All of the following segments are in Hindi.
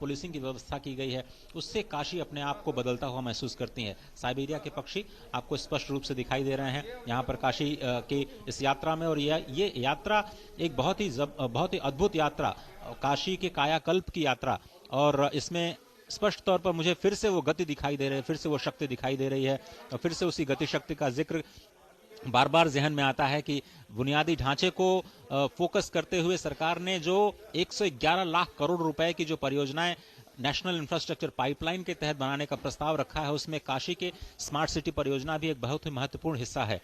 पुलिसिंग की व्यवस्था की गई है, उससे काशी अपने आप को बदलता हुआ महसूस करती है। साइबेरिया के पक्षी आपको स्पष्ट रूप से दिखाई दे रहे हैं यहाँ पर काशी की इस यात्रा में। और ये यात्रा एक बहुत ही अद्भुत यात्रा, काशी के कायाकल्प की यात्रा, और इसमें स्पष्ट तौर पर मुझे फिर से वो गति दिखाई दे रही है, फिर से वो शक्ति दिखाई दे रही है, और फिर से उसी गति शक्ति का जिक्र बार बार जहन में आता है कि बुनियादी ढांचे को फोकस करते हुए सरकार ने जो 111 लाख करोड़ रुपए की जो परियोजनाएं नेशनल इंफ्रास्ट्रक्चर पाइपलाइन के तहत बनाने का प्रस्ताव रखा है, उसमें काशी के स्मार्ट सिटी परियोजना भी एक बहुत ही महत्वपूर्ण हिस्सा है।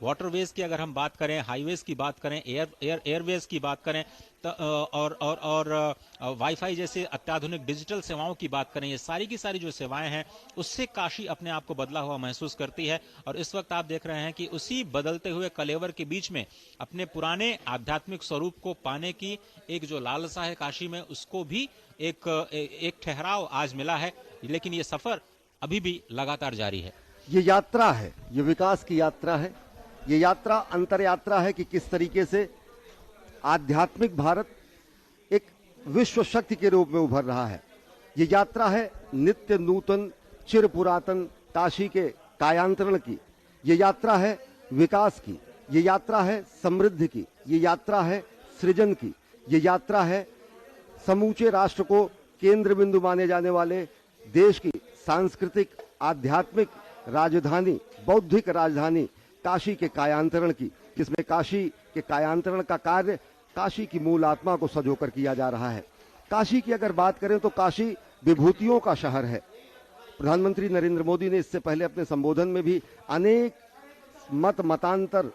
वाटरवेज की अगर हम बात करें, हाईवेज की बात करें, एयरवेज की बात करें, और वाईफाई जैसे अत्याधुनिक डिजिटल सेवाओं की बात करें, ये सारी की सारी जो सेवाएं हैं, उससे काशी अपने आप को बदला हुआ महसूस करती है। और इस वक्त आप देख रहे हैं कि उसी बदलते हुए कलेवर के बीच में अपने पुराने आध्यात्मिक स्वरूप को पाने की एक जो लालसा है काशी में, उसको भी एक ठहराव आज मिला है। लेकिन ये सफर अभी भी लगातार जारी है। ये यात्रा है, ये विकास की यात्रा है, ये यात्रा अंतर यात्रा है कि किस तरीके से आध्यात्मिक भारत एक विश्व शक्ति के रूप में उभर रहा है। ये यात्रा है नित्य नूतन चिर पुरातन काशी के कायांतरण की। ये यात्रा है विकास की, ये यात्रा है समृद्धि की, ये यात्रा है सृजन की, ये यात्रा है समूचे राष्ट्र को केंद्र बिंदु माने जाने वाले देश की सांस्कृतिक आध्यात्मिक राजधानी, बौद्धिक राजधानी काशी के कायांतरण की, जिसमें काशी के कायांतरण का कार्य काशी की मूल आत्मा को सजोकर किया जा रहा है। काशी की अगर बात करें तो काशी विभूतियों का शहर है। प्रधानमंत्री नरेंद्र मोदी ने इससे पहले अपने संबोधन में भी अनेक मतांतर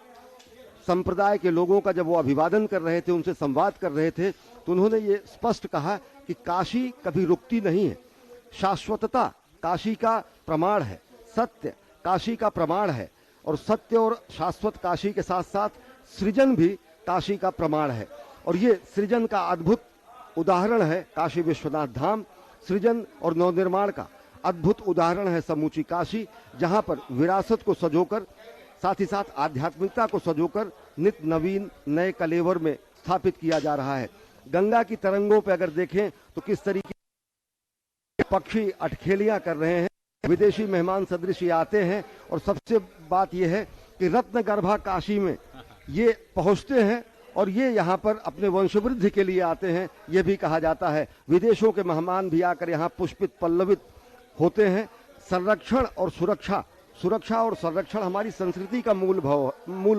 संप्रदाय के लोगों का जब वो अभिवादन कर रहे थे, उनसे संवाद कर रहे थे, तो उन्होंने ये स्पष्ट कहा कि काशी कभी रुकती नहीं है। शाश्वतता काशी का प्रमाण है, सत्य काशी का प्रमाण है, और सत्य और शाश्वत काशी के साथ साथ सृजन भी काशी का प्रमाण है। और ये सृजन का अद्भुत उदाहरण है काशी विश्वनाथ धाम। सृजन और नवनिर्माण का अद्भुत उदाहरण है समूची काशी, जहां पर विरासत को सजोकर, साथ ही साथ आध्यात्मिकता को सजोकर नित नवीन नए कलेवर में स्थापित किया जा रहा है। गंगा की तरंगों पर अगर देखें तो किस तरीके पक्षी अटखेलियां कर रहे हैं, विदेशी मेहमान सदृश ये आते हैं। और सबसे बात यह है कि रत्न गर्भा काशी में ये पहुंचते हैं और ये यहाँ पर अपने वंशवृद्धि के लिए आते हैं, ये भी कहा जाता है। विदेशों के मेहमान भी आकर यहाँ पुष्पित पल्लवित होते हैं। संरक्षण और सुरक्षा, सुरक्षा और संरक्षण हमारी संस्कृति का मूल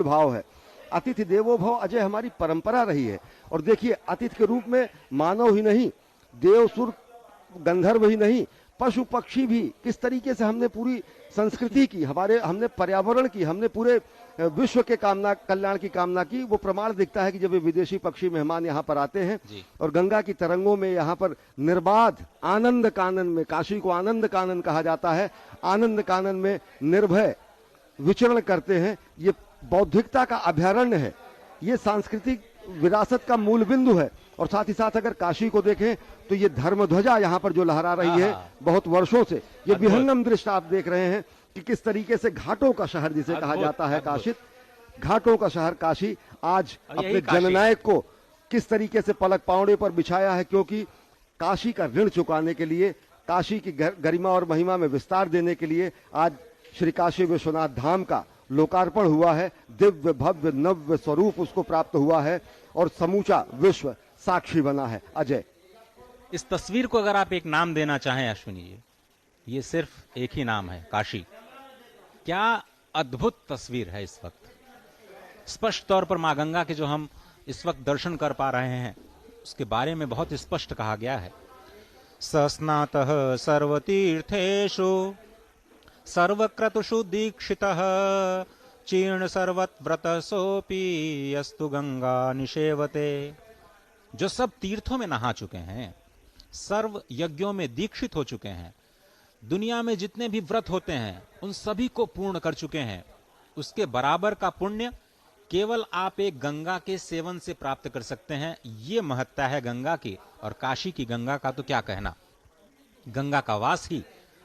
भाव है। अतिथि देवो भव अजय हमारी परंपरा रही है। और देखिए, अतिथि के रूप में मानव ही नहीं, देव सुर गंधर्व ही नहीं, पशु पक्षी भी किस तरीके से हमने पूरी संस्कृति की, हमने पर्यावरण की, हमने पूरे विश्व के कल्याण की कामना की। वो प्रमाण दिखता है कि जब ये विदेशी पक्षी मेहमान यहाँ पर आते हैं और गंगा की तरंगों में यहाँ पर निर्बाध आनंद कानन में, काशी को आनंद कानन कहा जाता है, आनंद कानन में निर्भय विचरण करते हैं। ये बौद्धिकता का अभयारण्य है, ये सांस्कृतिक विरासत का मूल बिंदु है। और साथ ही साथ अगर काशी को देखें तो ये धर्म ध्वजा यहाँ पर जो लहरा रही है बहुत वर्षों से, ये विहंगम दृश्य आप देख रहे हैं कि किस तरीके से घाटों का शहर जिसे कहा जाता है काशी, घाटों का शहर काशी आज अपने जननायक को किस तरीके से पलक पावड़े पर बिछाया है। क्योंकि काशी का ऋण चुकाने के लिए, काशी की गरिमा और महिमा में विस्तार देने के लिए आज श्री काशी विश्वनाथ धाम का लोकार्पण हुआ है। दिव्य भव्य नव्य स्वरूप उसको प्राप्त हुआ है और समूचा विश्व साक्षी बना है। अजय, इस तस्वीर को अगर आप एक नाम देना चाहें अश्विनी जी, ये सिर्फ एक ही नाम है, काशी। क्या अद्भुत तस्वीर है इस वक्त। स्पष्ट तौर पर मां गंगा के जो हम इस वक्त दर्शन कर पा रहे हैं, उसके बारे में बहुत स्पष्ट कहा गया है। सस्नातः सर्वतीर्थेषु सर्वक्रतुषु दीक्षितः चीर्ण सर्वव्रत सोपी यस्तु गंगा निषेवते। जो सब तीर्थों में नहा चुके हैं, सर्व यज्ञों में दीक्षित हो चुके हैं, दुनिया में जितने भी व्रत होते हैं उन सभी को पूर्ण कर चुके हैं, उसके बराबर का पुण्य केवल आप एक गंगा के सेवन से प्राप्त कर सकते हैं। ये महत्ता है गंगा की। और काशी की गंगा का तो क्या कहना, गंगा का वास ही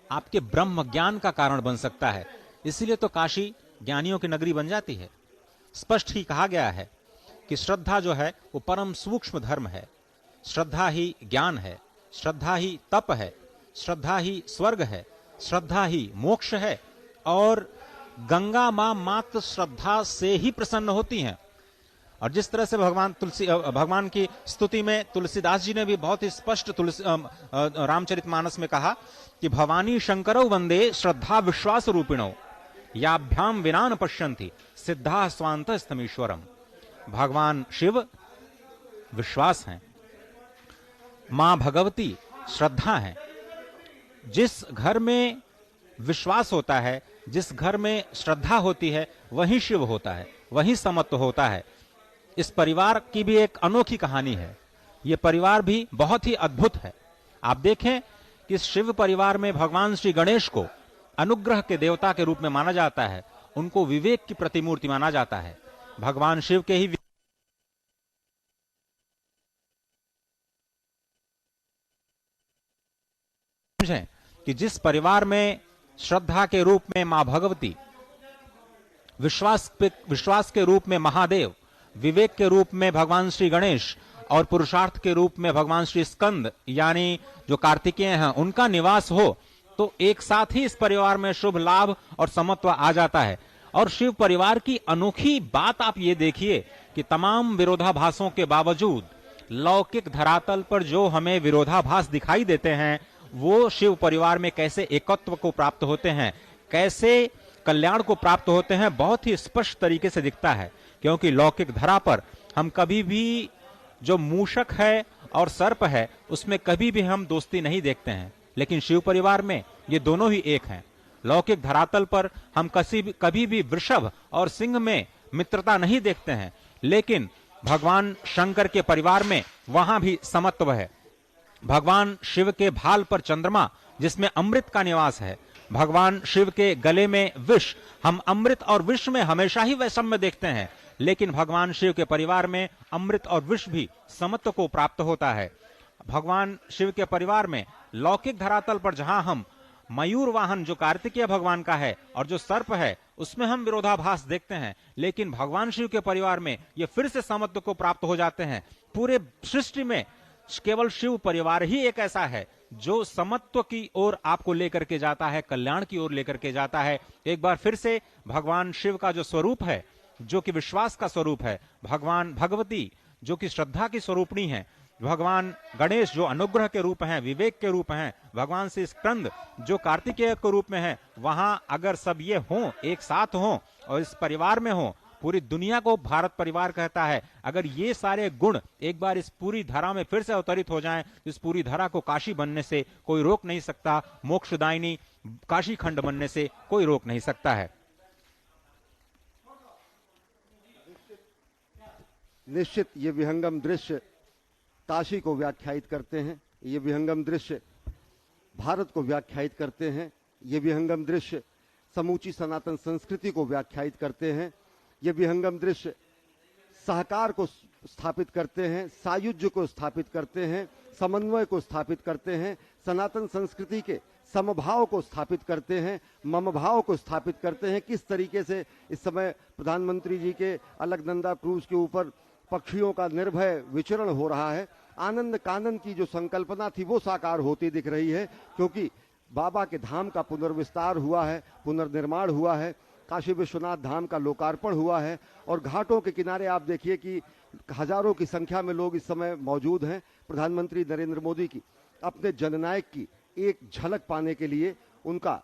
आपके ब्रह्म ज्ञान का कारण बन सकता है। इसीलिए तो काशी ज्ञानियों की नगरी बन जाती है। स्पष्ट ही कहा गया है कि श्रद्धा जो है वो परम सूक्ष्म धर्म है। श्रद्धा ही ज्ञान है, श्रद्धा ही तप है, श्रद्धा ही स्वर्ग है, श्रद्धा ही मोक्ष है और गंगा मां मात्र श्रद्धा से ही प्रसन्न होती हैं। और जिस तरह से भगवान की स्तुति में तुलसीदास जी ने भी बहुत ही स्पष्ट रामचरितमानस में कहा कि भवानी शंकरौ वंदे श्रद्धा विश्वास रूपिणौ याभ्याम विना न पश्यन्ति सिद्धा स्वांत स्तमीश्वरम। भगवान शिव विश्वास हैं, मां भगवती श्रद्धा है। जिस घर में विश्वास होता है, जिस घर में श्रद्धा होती है, वहीं शिव होता है, वहीं समत्व होता है। इस परिवार की भी एक अनोखी कहानी है। यह परिवार भी बहुत ही अद्भुत है। आप देखें कि शिव परिवार में भगवान श्री गणेश को अनुग्रह के देवता के रूप में माना जाता है, उनको विवेक की प्रतिमूर्ति माना जाता है। भगवान शिव के ही समझें कि जिस परिवार में श्रद्धा के रूप में मां भगवती, विश्वास के रूप में महादेव, विवेक के रूप में भगवान श्री गणेश और पुरुषार्थ के रूप में भगवान श्री स्कंद यानी जो कार्तिकेय हैं उनका निवास हो, तो एक साथ ही इस परिवार में शुभ लाभ और समत्व आ जाता है। और शिव परिवार की अनोखी बात आप ये देखिए कि तमाम विरोधाभासों के बावजूद लौकिक धरातल पर जो हमें विरोधाभास दिखाई देते हैं, वो शिव परिवार में कैसे एकत्व को प्राप्त होते हैं, कैसे कल्याण को प्राप्त होते हैं, बहुत ही स्पष्ट तरीके से दिखता है। क्योंकि लौकिक धरा पर हम कभी भी जो मूषक है और सर्प है उसमें कभी भी हम दोस्ती नहीं देखते हैं, लेकिन शिव परिवार में ये दोनों ही एक हैं। लौकिक धरातल पर हम कभी भी वृषभ और सिंह में मित्रता नहीं देखते हैं, लेकिन भगवान शंकर के परिवार में वहां भी समत्व है। भगवान शिव के भाल पर चंद्रमा जिसमें अमृत का निवास है, भगवान शिव के गले में विष, हम अमृत और विष में हमेशा ही वैषम्य देखते हैं, लेकिन भगवान शिव के परिवार में अमृत और विष भी समत्व को प्राप्त होता है। भगवान शिव के परिवार में लौकिक धरातल पर जहां हम मयूर वाहन जो कार्तिकेय भगवान का है और जो सर्प है उसमें हम विरोधाभास देखते हैं, लेकिन भगवान शिव के परिवार में ये फिर से समत्व को प्राप्त हो जाते हैं। पूरे सृष्टि में केवल शिव परिवार ही एक ऐसा है जो समत्व की ओर आपको लेकर के जाता है, कल्याण की ओर लेकर के जाता है। एक बार फिर से भगवान शिव का जो स्वरूप है, जो कि विश्वास का स्वरूप है, भगवान भगवती जो कि श्रद्धा की स्वरूपणी है, भगवान गणेश जो अनुग्रह के रूप हैं, विवेक के रूप हैं, भगवान श्री स्कंद जो कार्तिकेय के रूप में है, वहां अगर सब ये हों, एक साथ हों और इस परिवार में हों, पूरी दुनिया को भारत परिवार कहता है। अगर ये सारे गुण एक बार इस पूरी धरा में फिर से अवतरित हो जाएं, इस पूरी धरा को काशी बनने से कोई रोक नहीं सकता, मोक्षदायिनी काशी खंड बनने से कोई रोक नहीं सकता है। निश्चित ये विहंगम दृश्य काशी को व्याख्यायित करते हैं, ये विहंगम दृश्य भारत को व्याख्यायित करते हैं, ये विहंगम दृश्य समूची सनातन संस्कृति को व्याख्यायित करते हैं, ये विहंगम दृश्य सहकार को स्थापित करते हैं, सायुज्य को स्थापित करते हैं, समन्वय को स्थापित करते हैं, सनातन संस्कृति के समभाव को स्थापित करते हैं, मम भाव को स्थापित करते हैं। किस तरीके से इस समय प्रधानमंत्री जी के अलकनंदा क्रूज के ऊपर पक्षियों का निर्भय विचरण हो रहा है, आनंद कानन की जो संकल्पना थी वो साकार होती दिख रही है, क्योंकि बाबा के धाम का पुनर्विस्तार हुआ है, पुनर्निर्माण हुआ है, काशी विश्वनाथ धाम का लोकार्पण हुआ है और घाटों के किनारे आप देखिए कि हजारों की संख्या में लोग इस समय मौजूद हैं। प्रधानमंत्री नरेंद्र मोदी की अपने जननायक की एक झलक पाने के लिए, उनको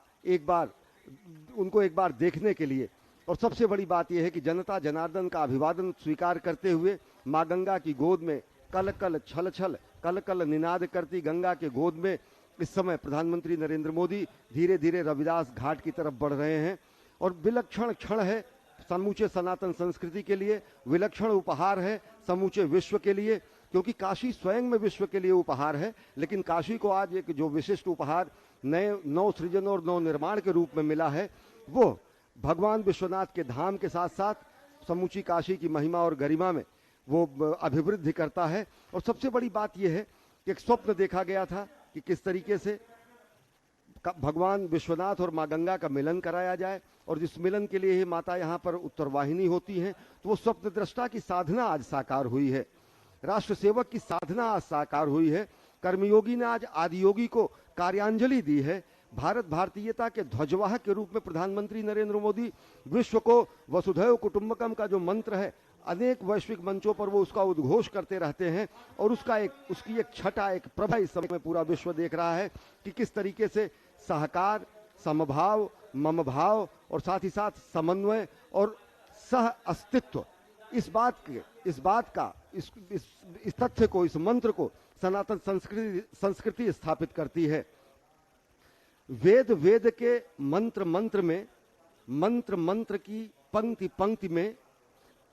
एक बार देखने के लिए, और सबसे बड़ी बात यह है कि जनता जनार्दन का अभिवादन स्वीकार करते हुए मां गंगा की गोद में कल कल छल छल कल कल निनाद करती गंगा के गोद में इस समय प्रधानमंत्री नरेंद्र मोदी धीरे धीरे रविदास घाट की तरफ बढ़ रहे हैं। और विलक्षण क्षण है समूचे सनातन संस्कृति के लिए, विलक्षण उपहार है समूचे विश्व के लिए, क्योंकि काशी स्वयं में विश्व के लिए उपहार है, लेकिन काशी को आज एक जो विशिष्ट उपहार नव सृजन और नव निर्माण के रूप में मिला है, वो भगवान विश्वनाथ के धाम के साथ साथ समूची काशी की महिमा और गरिमा में वो अभिवृद्धि करता है। और सबसे बड़ी बात यह है कि एक स्वप्न देखा गया था कि किस तरीके से भगवान विश्वनाथ और मां गंगा का मिलन कराया जाए, और जिस मिलन के लिए ही माता यहाँ पर उत्तरवाहिनी होती हैं, तो वो स्वप्न दृष्टा की साधना आज साकार हुई है, राष्ट्र सेवक की साधना आज साकार हुई है। कर्मयोगी ने आज आदियोगी को कार्यांजलि दी है। भारत भारतीयता के ध्वजवाहक के रूप में प्रधानमंत्री नरेंद्र मोदी विश्व को वसुधैव कुटुंबकम का जो मंत्र है, अनेक वैश्विक मंचों पर वो उसका उद्घोष करते रहते हैं और उसकी एक छटा, एक प्रभा इस समय में पूरा विश्व देख रहा है कि किस तरीके से सहकार, समभाव, ममभाव और साथ ही साथ समन्वय और सह अस्तित्व, इस तथ्य को, इस मंत्र को सनातन संस्कृति स्थापित करती है। वेद के मंत्र में, मंत्र की पंक्ति में,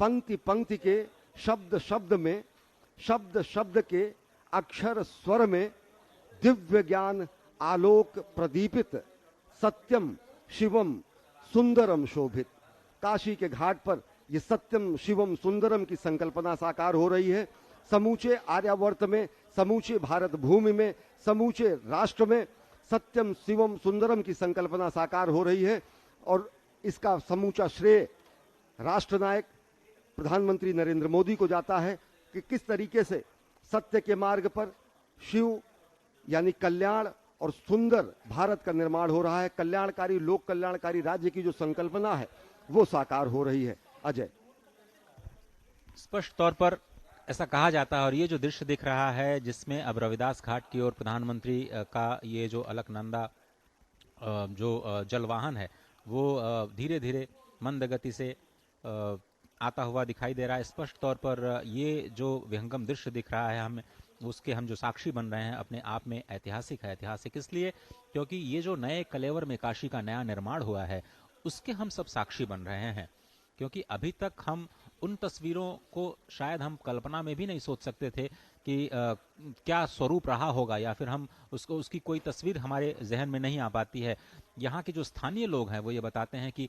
पंक्ति के शब्द में, शब्द के अक्षर स्वर में दिव्य ज्ञान आलोक प्रदीपित, सत्यम शिवम सुंदरम शोभित। काशी के घाट पर ये सत्यम शिवम सुंदरम की संकल्पना साकार हो रही है। समूचे आर्यावर्त में, समूचे भारत भूमि में, समूचे राष्ट्र में सत्यम शिवम सुंदरम की संकल्पना साकार हो रही है और इसका समूचा श्रेय राष्ट्र नायक प्रधानमंत्री नरेंद्र मोदी को जाता है कि किस तरीके से सत्य के मार्ग पर शिव यानी कल्याण और सुंदर भारत का निर्माण हो रहा है। कल्याणकारी, लोक कल्याणकारी राज्य की जो संकल्पना है वो साकार हो रही है। अजय, स्पष्ट तौर पर ऐसा कहा जाता है और ये जो दृश्य दिख रहा है जिसमें अब रविदास घाट की ओर प्रधानमंत्री का ये जो अलकनंदा जो जलवाहन है वो धीरे धीरे मंद गति से आता हुआ दिखाई दे रहा है। स्पष्ट तौर पर ये जो विहंगम दृश्य दिख रहा है हम जो साक्षी बन रहे हैं अपने आप में ऐतिहासिक है। ऐतिहासिक इसलिए क्योंकि ये जो नए कलेवर में काशी का नया निर्माण हुआ है उसके हम सब साक्षी बन रहे हैं, क्योंकि अभी तक हम उन तस्वीरों को शायद हम कल्पना में भी नहीं सोच सकते थे कि क्या स्वरूप रहा होगा या फिर हम उसकी कोई तस्वीर हमारे जहन में नहीं आ पाती है। यहाँ के जो स्थानीय लोग हैं वो ये बताते हैं कि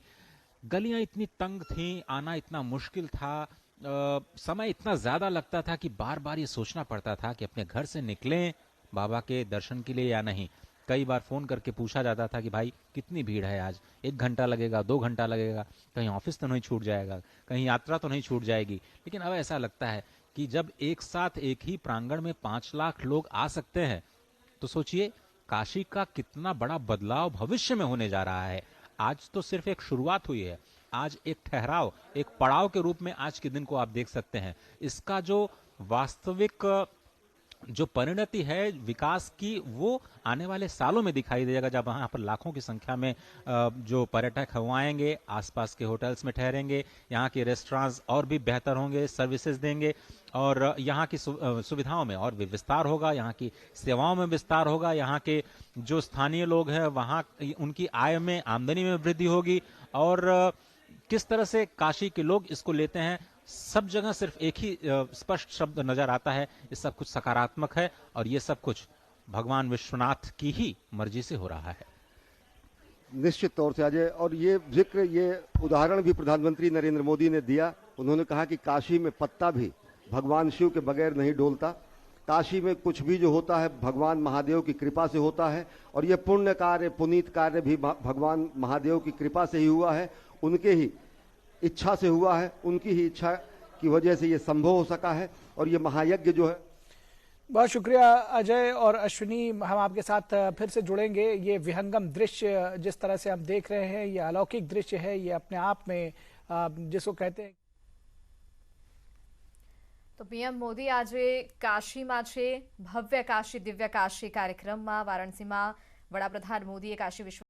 गलियां इतनी तंग थीं, आना इतना मुश्किल था, समय इतना ज़्यादा लगता था कि बार बार ये सोचना पड़ता था कि अपने घर से निकलें बाबा के दर्शन के लिए या नहीं। कई बार फ़ोन करके पूछा जाता था कि भाई कितनी भीड़ है आज, 1 घंटा लगेगा, 2 घंटा लगेगा, कहीं ऑफिस तो नहीं छूट जाएगा, कहीं यात्रा तो नहीं छूट जाएगी। लेकिन अब ऐसा लगता है कि जब एक साथ एक ही प्रांगण में 5 लाख लोग आ सकते हैं तो सोचिए काशी का कितना बड़ा बदलाव भविष्य में होने जा रहा है। आज तो सिर्फ एक शुरुआत हुई है, आज एक ठहराव, एक पड़ाव के रूप में आज के दिन को आप देख सकते हैं। इसका जो वास्तविक जो परिणति है विकास की वो आने वाले सालों में दिखाई देगा, जब वहाँ पर लाखों की संख्या में जो पर्यटक वो आएंगे, आसपास के होटल्स में ठहरेंगे, यहाँ के रेस्टोरेंट्स और भी बेहतर होंगे, सर्विसेज देंगे और यहाँ की सुविधाओं में और भी विस्तार होगा, यहाँ की सेवाओं में विस्तार होगा, यहाँ के जो स्थानीय लोग हैं वहाँ उनकी आय में, आमदनी में वृद्धि होगी और किस तरह से काशी के लोग इसको लेते हैं, सब जगह सिर्फ एक ही स्पष्ट शब्द नजर आता है, ये सब कुछ सकारात्मक है और ये सब कुछ भगवान विश्वनाथ की ही मर्जी से हो रहा है। निश्चित तौर से अजय, और ये उदाहरण भी प्रधानमंत्री नरेंद्र मोदी ने दिया। उन्होंने कहा कि काशी में पत्ता भी भगवान शिव के बगैर नहीं डोलता, काशी में कुछ भी जो होता है भगवान महादेव की कृपा से होता है और ये पुण्य कार्य, पुनीत कार्य भी भगवान महादेव की कृपा से ही हुआ है, उनके ही इच्छा से हुआ है, उनकी ही इच्छा की वजह से ये संभव हो सका है। और ये महायज्ञ जो है, बहुत शुक्रिया अजय और अश्विनी, हम आपके साथ फिर से जुड़ेंगे। ये विहंगम दृश्य जिस तरह से हम देख रहे हैं, ये अलौकिक दृश्य है, ये अपने आप में जिसको कहते हैं। તો પીએમ મોદી આજે કાશીમાં છે, ભવ્ય કાશી દિવ્ય કાશી કાર્યક્રમમાં વારાણસીમાં વડાપ્રધાન મોદીએ કાશી વિશ્વ